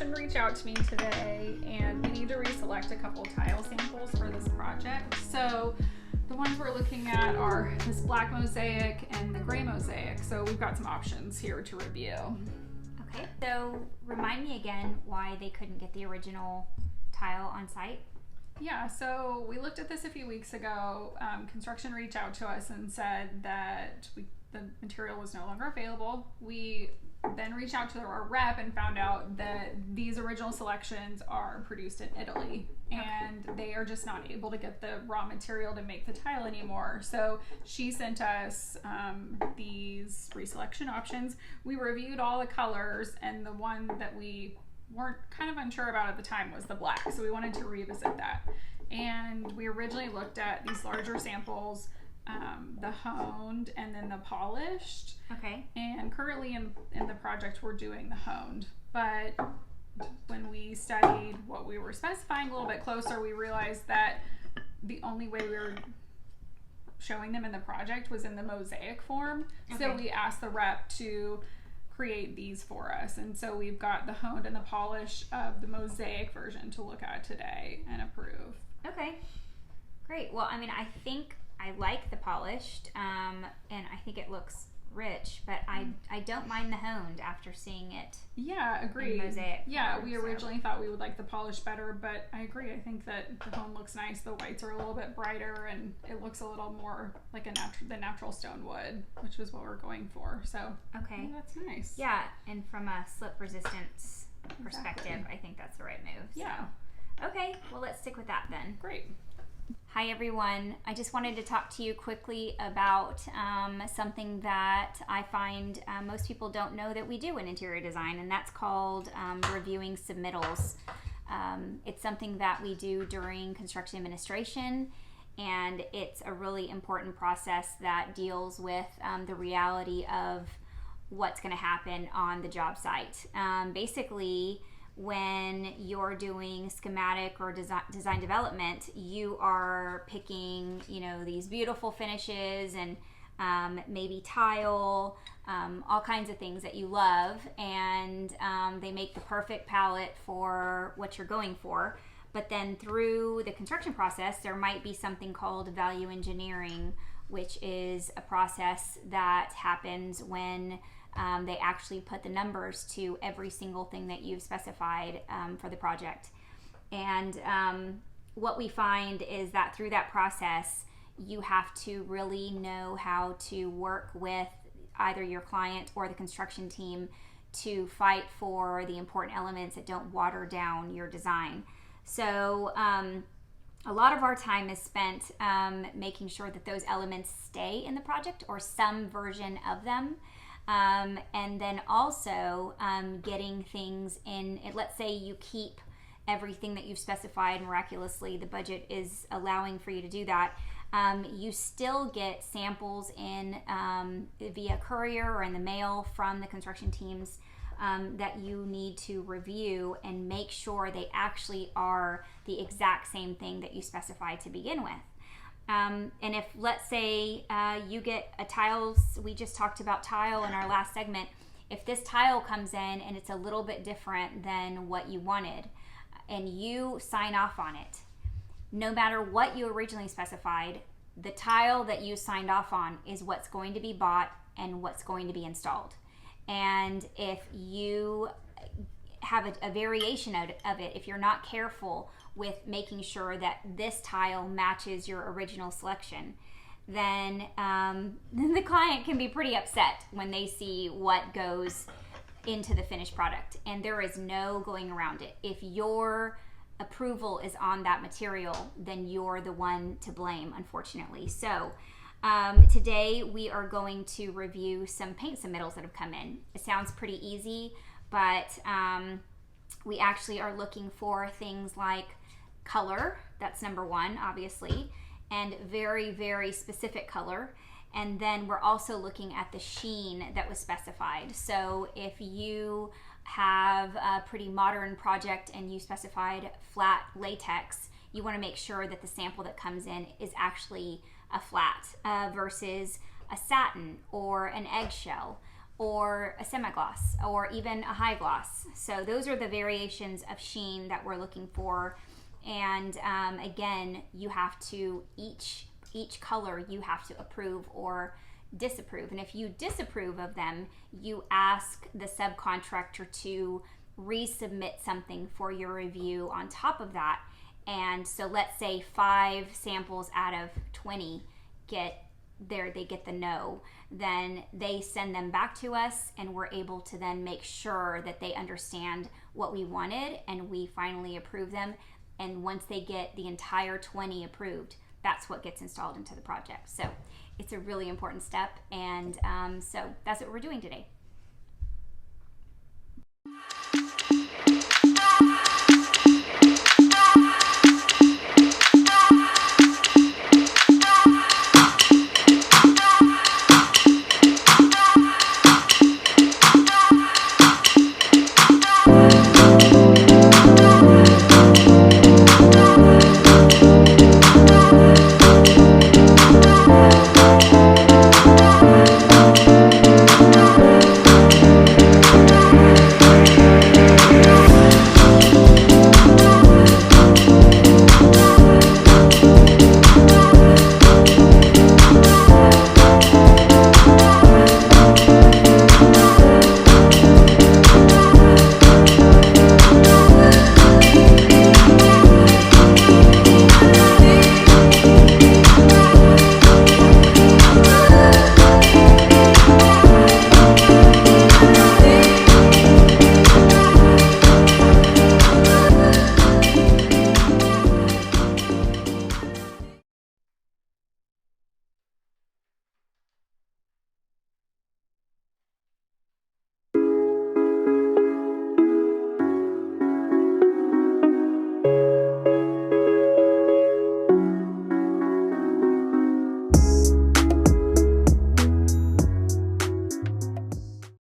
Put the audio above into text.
construction reached out to me today, and we need to reselect a couple tile samples for this project. So the ones we're looking at are this black mosaic and the gray mosaic. So we've got some options here to review. Okay, so remind me again why they couldn't get the original tile on site. Yeah, so we looked at this a few weeks ago. Construction reached out to us and said that the material was no longer available. We then reached out to our rep and found out that these original selections are produced in Italy, and they are just not able to get the raw material to make the tile anymore. So she sent us these reselection options. We reviewed all the colors, and the one that we weren't kind of unsure about at the time was the black, so we wanted to revisit that. And we originally looked at these larger samples, the honed and then the polished. Okay. And currently in the project we're doing the honed, but when we studied what we were specifying a little bit closer, we realized that the only way we were showing them in the project was in the mosaic form. Okay. So we asked the rep to create these for us, and so we've got the honed and the polish of the mosaic version to look at today and approve. Okay, great. Well, I mean, I think I like the polished, and I think it looks rich, but I don't mind the honed after seeing it. Yeah, agreed. In mosaic yeah, form, we originally thought we would like the polished better, but I agree. I think that the honed looks nice. The whites are a little bit brighter, and it looks a little more like the natural stone wood, which is what we're going for. So okay, yeah, that's nice. Yeah, and from a slip resistance perspective, Exactly. I think that's the right move. Yeah. So. Okay, well, let's stick with that then. Great. Hi everyone. I just wanted to talk to you quickly about something that I find most people don't know that we do in interior design, and that's called reviewing submittals. It's something that we do during construction administration, and it's a really important process that deals with the reality of what's going to happen on the job site. Basically, when you're doing schematic or design development, you are picking, these beautiful finishes and maybe tile, all kinds of things that you love, and they make the perfect palette for what you're going for. But then through the construction process, there might be something called value engineering, which is a process that happens when they actually put the numbers to every single thing that you've specified for the project. And what we find is that through that process, you have to really know how to work with either your client or the construction team to fight for the important elements that don't water down your design. So a lot of our time is spent making sure that those elements stay in the project or some version of them. And then also getting things in, let's say you keep everything that you've specified miraculously, the budget is allowing for you to do that. You still get samples in via courier or in the mail from the construction teams that you need to review and make sure they actually are the exact same thing that you specified to begin with. And if, let's say, you get a tile, we just talked about tile in our last segment, if this tile comes in and it's a little bit different than what you wanted, and you sign off on it, no matter what you originally specified, the tile that you signed off on is what's going to be bought and what's going to be installed. And if you have a variation of it, if you're not careful with making sure that this tile matches your original selection, then the client can be pretty upset when they see what goes into the finished product. And there is no going around it. If your approval is on that material, then you're the one to blame, unfortunately. So today we are going to review some paint submittals that have come in. It sounds pretty easy, but we actually are looking for things like color, that's number one, obviously, and very, very specific color. And then we're also looking at the sheen that was specified. So if you have a pretty modern project and you specified flat latex, you want to make sure that the sample that comes in is actually a flat versus a satin or an eggshell or a semi-gloss, or even a high gloss. So those are the variations of sheen that we're looking for. And again, you have to, each color you have to approve or disapprove. And if you disapprove of them, you ask the subcontractor to resubmit something for your review on top of that. And so let's say 5 samples out of 20 they get the no, then they send them back to us, and we're able to then make sure that they understand what we wanted, and we finally approve them. And once they get the entire 20 approved, that's what gets installed into the project. So it's a really important step, and so that's what we're doing today.